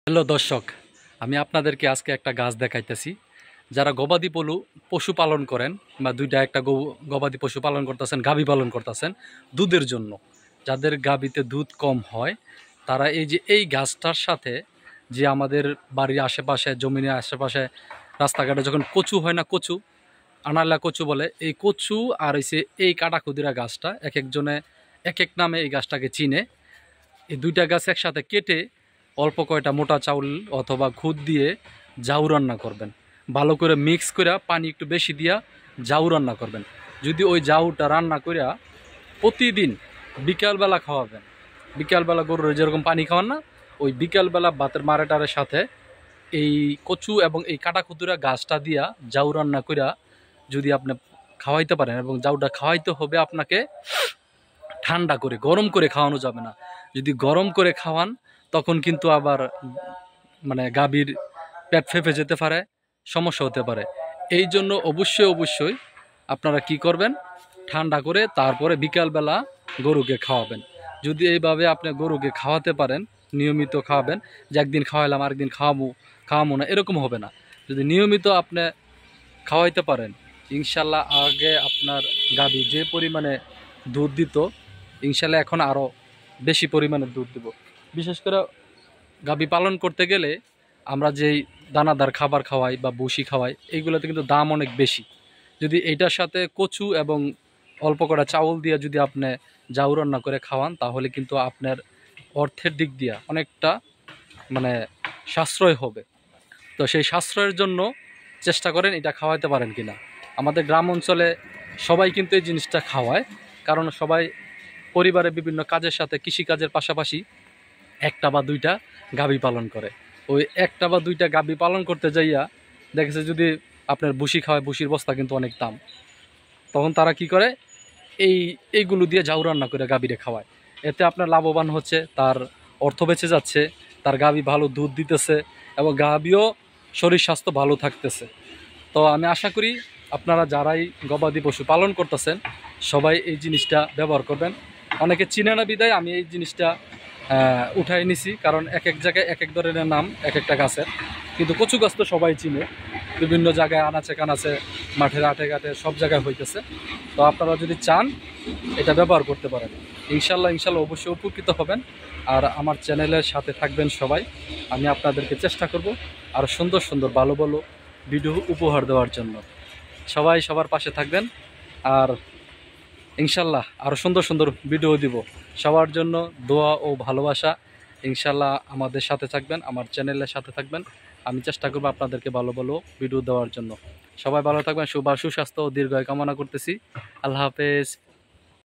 Hello দর্শক, আমি আপনাদেরকে আজকে একটা গাছ দেখাইতেছি। যারা গবাদি পশু পালন করেন বা দুইটা একটা গবাদি পশু পালন করতেছেন, গাভী পালন করতেছেন দুধের জন্য, যাদের গাভীতে দুধ কম হয়, তারা এই গাছটার সাথে যে আমাদের বাড়ির আশেপাশে, জমিনের আশেপাশে, রাস্তাঘাটে যখন কচু হয় না, কচু আনাল্লা কচু বলে, এই কচু আর এই কাটা ক্ষুদিরা গাছটা এক একজনে এক এক নামে এই গাছটাকে চিনে। এই দুইটা গাছ একসাথে কেটে অল্প কয়টা মোটা চাউল অথবা খুদ দিয়ে জাউ রান্না করবেন। ভালো করে মিক্স করে পানি একটু বেশি দিয়া জাউ রান্না করবেন। যদি ওই জাউটা রান্না করিয়া প্রতিদিন বিকালবেলা খাওয়াবেন, বিকালবেলা গরুর যেরকম পানি খাওয়ান না, ওই বিকালবেলা ভাতের মারেটারের সাথে এই কচু এবং এই কাটা কুতুরা গাছটা দিয়া জাউ রান্না করিয়া যদি আপনি খাওয়াইতে পারেন, এবং জাউটা খাওয়াইতে হবে আপনাকে ঠান্ডা করে, গরম করে খাওয়ানো যাবে না। যদি গরম করে খাওয়ান তখন কিন্তু আবার গাভীর পেট ফেঁপে যেতে পারে, সমস্যা হতে পারে। এই জন্য অবশ্যই আপনারা কি করবেন, ঠান্ডা করে তারপরে বিকালবেলা গরুকে খাওয়াবেন। যদি এইভাবে আপনি গরুকে খাওয়াতে পারেন, নিয়মিত খাওয়াবেন, যে একদিন খাওয়াইলাম আরেকদিন খাওয়াবো না, এরকম হবে না। যদি নিয়মিত আপনি খাওয়াইতে পারেন, ইনশাল্লাহ আগে আপনার গাভী যে পরিমাণে দুধ দিত, ইনশাল্লাহ এখন আরও বেশি পরিমাণে দুধ দেব। বিশেষ করে গাভী পালন করতে গেলে আমরা যেই দানাদার খাবার খাওয়াই বা বসি খাওয়াই, এইগুলোতে কিন্তু দাম অনেক বেশি। যদি এইটার সাথে কচু এবং অল্প কটা চাউল দিয়ে যদি আপনি জাউ রান্না করে খাওয়ান, তাহলে কিন্তু আপনার অর্থের দিক দিয়ে অনেকটা মানে সাশ্রয় হবে। তো সেই সাশ্রয়ের জন্য চেষ্টা করেন এটা খাওয়াইতে পারেন কিনা। আমাদের গ্রাম অঞ্চলে সবাই কিন্তু এই জিনিসটা খাওয়ায়, কারণ সবাই পরিবারে বিভিন্ন কাজের সাথে, কৃষিকাজের পাশাপাশি একটা বা দুইটা গাভী পালন করে। ওই একটা বা দুইটা গাভী পালন করতে যাইয়া দেখেছে যদি আপনার ভুসি খাওয়ায়, ভুসির বস্তা কিন্তু অনেক দাম, তখন তারা কি করে, এইগুলো দিয়ে জাউ রান্না করে গাভীরে খাওয়ায়। এতে আপনার লাভবান হচ্ছে, তার অর্থ বেঁচে যাচ্ছে, তার গাভী ভালো দুধ দিতেছে এবং গাভীও শরীর স্বাস্থ্য ভালো থাকতেছে। তো আমি আশা করি আপনারা যারাই গবাদি পশু পালন করতেছেন সবাই এই জিনিসটা ব্যবহার করবেন। অনেকে চিনে না বিদায় আমি এই জিনিসটা উঠাই নিছি, কারণ এক এক জায়গায় এক এক ধরনের নাম এক একটা গাছের, কিন্তু কচু গাছ তো সবাই চিনে, বিভিন্ন জায়গায় আনাচে কানাচে, মাঠের আটে ঘাটে সব জায়গায় হইতেছে। তো আপনারা যদি চান এটা ব্যবহার করতে পারেন, ইনশাল্লাহ অবশ্যই উপকৃত হবেন। আর আমার চ্যানেলের সাথে থাকবেন সবাই। আমি আপনাদেরকে চেষ্টা করব আর সুন্দর সুন্দর ভালো ভালো ভিডিও উপহার দেওয়ার জন্য। সবাই সবার পাশে থাকবেন, আর ইনশাল্লাহ আরও সুন্দর সুন্দর ভিডিও দিব। সবার জন্য দোয়া ও ভালোবাসা। ইনশাল্লাহ আমাদের সাথে থাকবেন, আমার চ্যানেলের সাথে থাকবেন। আমি চেষ্টা করবো আপনাদেরকে ভালো ভালো ভিডিও দেওয়ার জন্য। সবাই ভালো থাকবেন, সুস্বাস্থ্য ও দীর্ঘায়ু কামনা করতেছি। আল্লাহ হাফেজ।